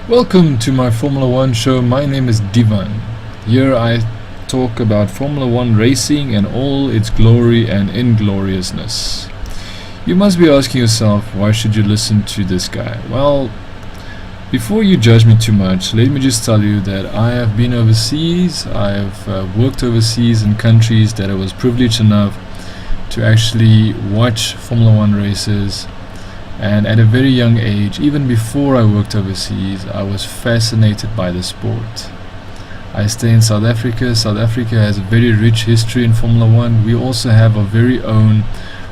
Welcome to my Formula One show. My name is Divan. Here I talk about Formula One racing and all its glory and ingloriousness. You must be asking yourself, why should you listen to this guy? Well, before you judge me too much, let me just tell you that I have been overseas. I have worked overseas in countries that I was privileged enough to actually watch Formula One races. And at a very young age, even before I worked overseas, I was fascinated by the sport. I stay in South Africa. South Africa has a very rich history in Formula One. We also have our very own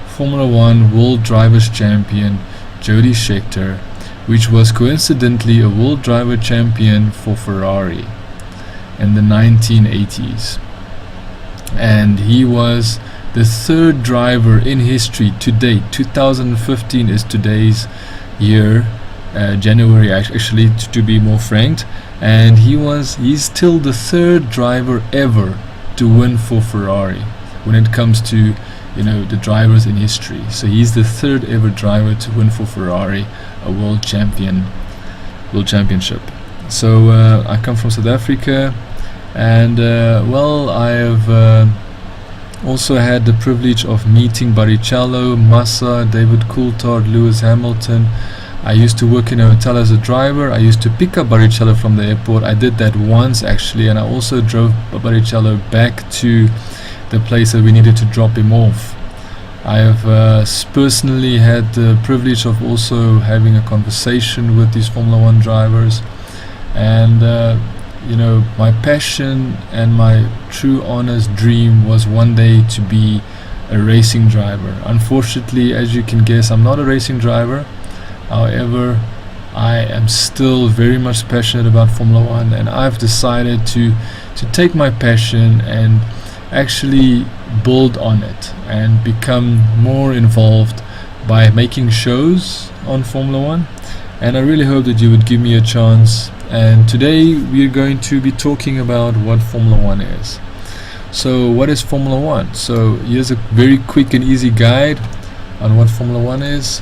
Formula One World Drivers' Champion, Giude, which was coincidentally a World Driver Champion for Ferrari in the 1980s. And he was the third driver in history to date. 2015 is today's year, January actually, to be more frank, and he's still the third driver ever to win for Ferrari when it comes to the drivers in history. So he's the third ever driver to win for Ferrari a world championship. So I come from South Africa, and I have also had the privilege of meeting Barrichello, Massa, David Coulthard, Lewis Hamilton. I used to work in a hotel as a driver. I used to pick up Barrichello from the airport. I did that once actually, and I also drove Barrichello back to the place that we needed to drop him off. I have personally had the privilege of also having a conversation with these Formula One drivers, and my passion and my true honest dream was one day to be a racing driver. Unfortunately, as you can guess, I'm not a racing driver. However, I am still very much passionate about Formula One, and I've decided to take my passion and actually build on it and become more involved by making shows on Formula One. And I really hope that you would give me a chance. And today we're going to be talking about what Formula One is. So what is Formula One? So here's a very quick and easy guide on what Formula One is.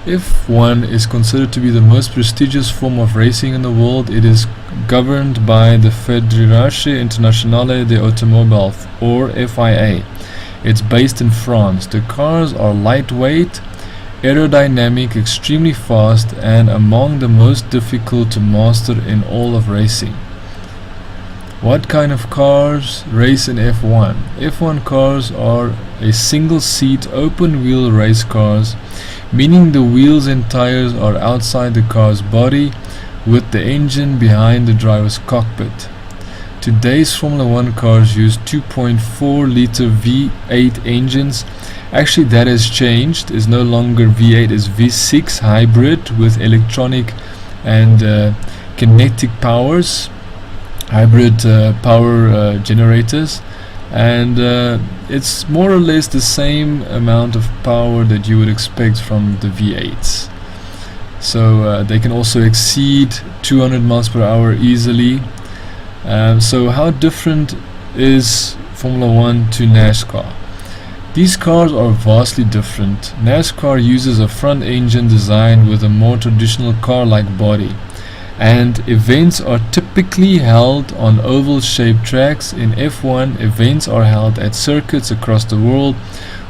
F1 is considered to be the most prestigious form of racing in the world. It is governed by the Fédération Internationale des Automobiles, or FIA. It's based in France. The cars are lightweight, aerodynamic, extremely fast, and among the most difficult to master in all of racing. What kind of cars race in F1? F1 cars are a single-seat, open-wheel race cars, meaning the wheels and tires are outside the car's body, with the engine behind the driver's cockpit. Today's Formula One cars use 2.4-liter V8 engines. Actually, that has changed. It's no longer V8, it's V6 hybrid with electronic and kinetic powers, hybrid power generators, and it's more or less the same amount of power that you would expect from the V8s. So they can also exceed 200 miles per hour easily. So how different is Formula One to NASCAR? These cars are vastly different. NASCAR uses a front engine design with a more traditional car-like body, and events are typically held on oval-shaped tracks. In F1, events are held at circuits across the world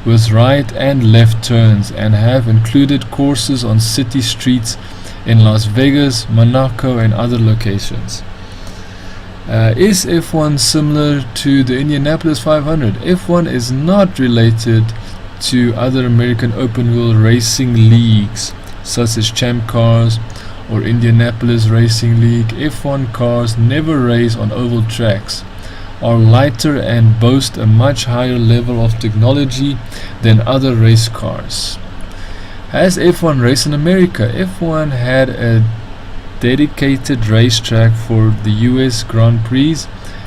with right and left turns, and have included courses on city streets in Las Vegas, Monaco, and other locations. Is F1 similar to the Indianapolis 500? F1 is not related to other American open-wheel racing leagues such as Champ Cars or Indianapolis Racing League. F1 cars never race on oval tracks, are lighter, and boast a much higher level of technology than other race cars. Has F1 raced in America? F1 had a dedicated racetrack for the US Grand Prix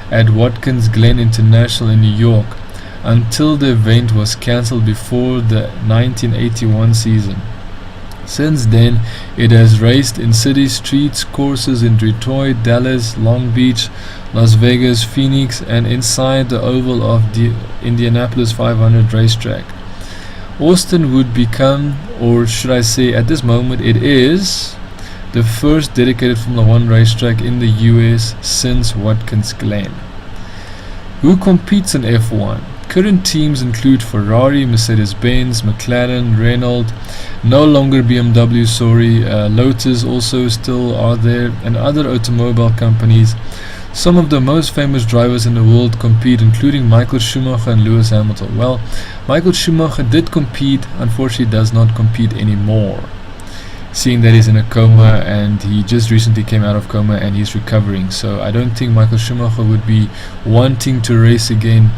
at Watkins Glen International in New York until the event was cancelled before the 1981 season. Since then, it has raced in city streets courses in Detroit, Dallas, Long Beach, Las Vegas, Phoenix, and inside the oval of the Indianapolis 500 racetrack. Austin would become, or should I say at this moment it is, the first dedicated Formula 1 racetrack in the US since Watkins Glen. Who competes in F1? Current teams include Ferrari, Mercedes-Benz, McLaren, Renault, no longer BMW, Lotus also still are there, and other automobile companies. Some of the most famous drivers in the world compete, including Michael Schumacher and Lewis Hamilton. Well, Michael Schumacher did compete, unfortunately does not compete anymore, seeing that he's in a coma, and he just recently came out of coma and he's recovering. So I don't think Michael Schumacher would be wanting to race again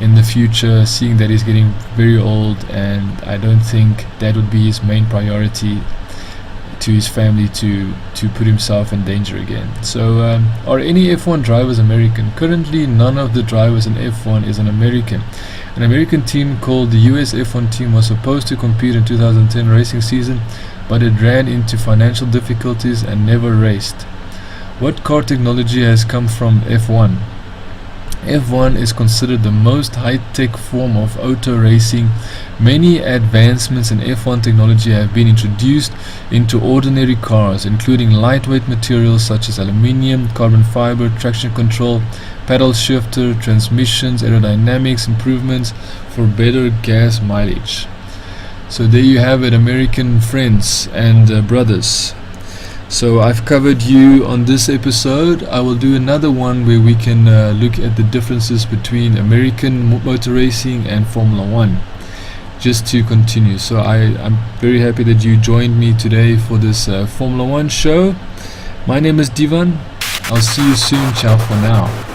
in the future, seeing that he's getting very old, and I don't think that would be his main priority to his family to put himself in danger again. So are any F1 drivers American? Currently none of the drivers in F1 is an American. An American team called the US F1 team was supposed to compete in 2010 racing season, but it ran into financial difficulties and never raced. What car technology has come from F1? F1 is considered the most high-tech form of auto racing. Many advancements in F1 technology have been introduced into ordinary cars, including lightweight materials such as aluminium, carbon fiber, traction control, pedal shifter, transmissions, aerodynamics improvements for better gas mileage. So there you have it, American friends and brothers. So I've covered you on this episode. I will do another one where we can look at the differences between American motor racing and Formula 1, just to continue. So I'm very happy that you joined me today for this Formula 1 show. My name is Divan. I'll see you soon. Ciao for now.